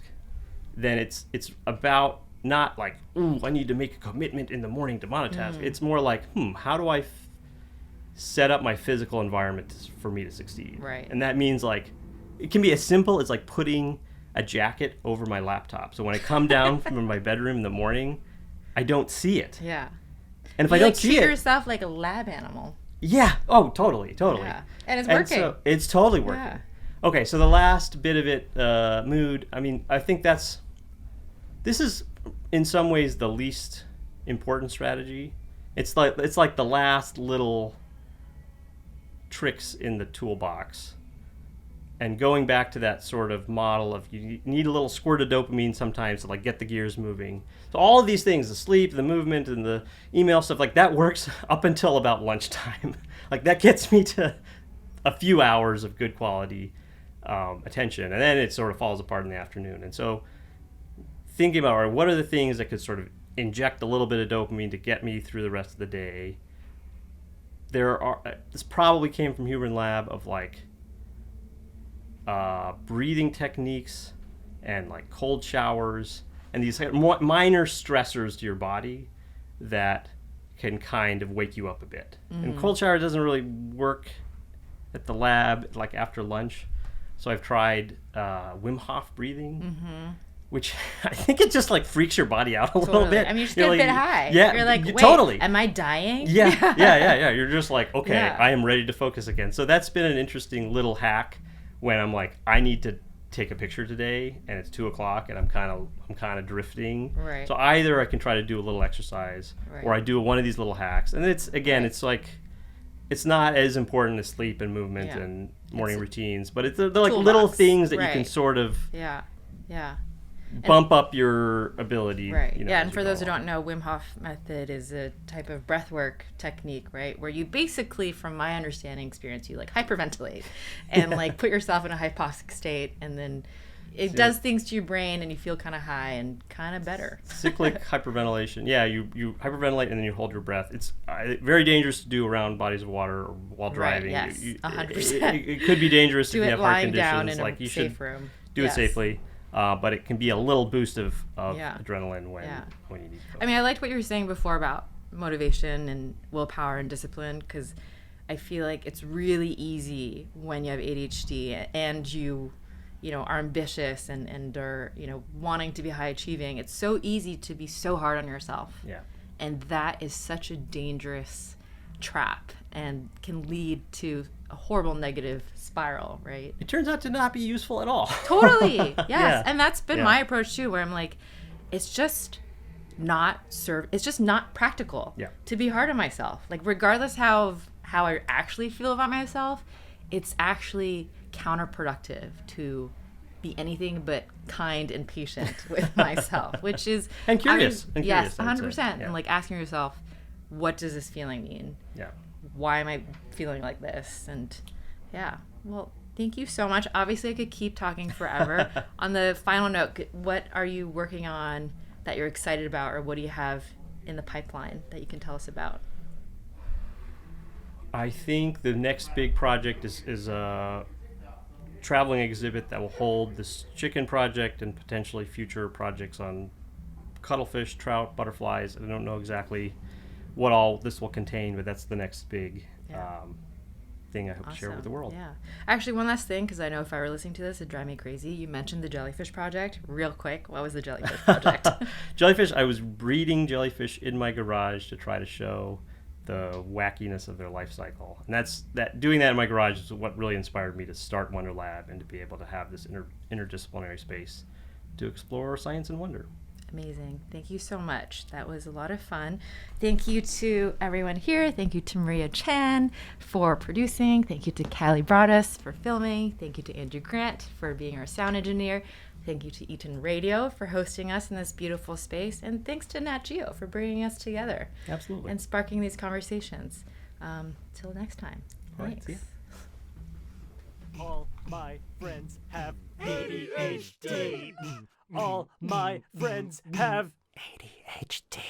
then it's about not like, ooh, I need to make a commitment in the morning to monotask. It's more like, how do I set up my physical environment for me to succeed? Right. And that means, like, it can be as simple as, like, putting a jacket over my laptop. So when I come down from my bedroom in the morning, I don't see it. Yeah. And if I don't see it... treat yourself like a lab animal. Yeah. Oh, totally. Yeah. And it's working. So it's totally working. Yeah. Okay, so the last bit of it, mood, I mean, I think this is in some ways the least important strategy. It's like the last little tricks in the toolbox. And going back to that sort of model of you need a little squirt of dopamine sometimes to, like, get the gears moving. So all of these things, the sleep, the movement, and the email stuff, like, that works up until about lunchtime. Like, that gets me to a few hours of good quality attention. And then it sort of falls apart in the afternoon. And so thinking about, all right, what are the things that could sort of inject a little bit of dopamine to get me through the rest of the day? This probably came from Human Lab of, like, breathing techniques and, like, cold showers and these minor stressors to your body that can kind of wake you up a bit. And cold shower doesn't really work at the lab, like, after lunch. So I've tried Wim Hof breathing, which I think it just, like, freaks your body out a little bit. I mean, you just get a bit high. Yeah, you're like, wait, totally. Am I dying? Yeah. You're just like, okay, I am ready to focus again. So that's been an interesting little hack when I'm like, I need to take a picture today and it's 2:00 and I'm kind of drifting. Right. So either I can try to do a little exercise or I do one of these little hacks. And it's like, it's not as important as sleep and movement and morning routines, but they're like little things that you can sort of bump up your ability. Right. And for those who don't know, Wim Hof method is a type of breathwork technique, right? Where you basically, from my understanding experience, you, like, hyperventilate and like put yourself in a hypoxic state, and then it does things to your brain and you feel kind of high and kind of better. Cyclic hyperventilation. Yeah, you hyperventilate and then you hold your breath. It's very dangerous to do around bodies of water or while driving. Right, yes, 100%. It could be dangerous if you have heart conditions. Down in like, a you safe should room. Do it safely. But it can be a little boost of adrenaline when you need to focus. I mean, I liked what you were saying before about motivation and willpower and discipline, because I feel like it's really easy when you have ADHD and you are ambitious and are, wanting to be high achieving. It's so easy to be so hard on yourself. Yeah. And that is such a dangerous trap and can lead to a horrible negative spiral, right? It turns out to not be useful at all. Totally. Yes. Yeah. And that's been Yeah. my approach too, where I'm like, it's just it's just not practical Yeah. to be hard on myself. Like, regardless how I actually feel about myself, it's actually counterproductive to be anything but kind and patient with myself, which is And curious. yes, I would say. 100%. Yeah. And like asking yourself, what does this feeling mean? Yeah. Why am I feeling like this? And yeah, well, thank you so much. Obviously, I could keep talking forever. On the final note, what are you working on that you're excited about, or what do you have in the pipeline that you can tell us about? I think the next big project is a traveling exhibit that will hold this chicken project and potentially future projects on cuttlefish, trout, butterflies. I don't know exactly what all this will contain, but that's the next big thing I hope to share with the world. Yeah. Actually, one last thing, because I know if I were listening to this, it'd drive me crazy. You mentioned the jellyfish project. Real quick, what was the jellyfish project? Jellyfish, I was breeding jellyfish in my garage to try to show the wackiness of their life cycle. And doing that in my garage is what really inspired me to start Wonder Lab and to be able to have this interdisciplinary space to explore science and wonder. Amazing. Thank you so much. That was a lot of fun. Thank you to everyone here. Thank you to Maria Chan for producing. Thank you to Callie Broadus for filming. Thank you to Andrew Grant for being our sound engineer. Thank you to Eaton Radio for hosting us in this beautiful space. And thanks to Nat Geo for bringing us together. Absolutely. And sparking these conversations. Till next time. All right, Thanks. see ya. All my friends have ADHD. All my friends have ADHD.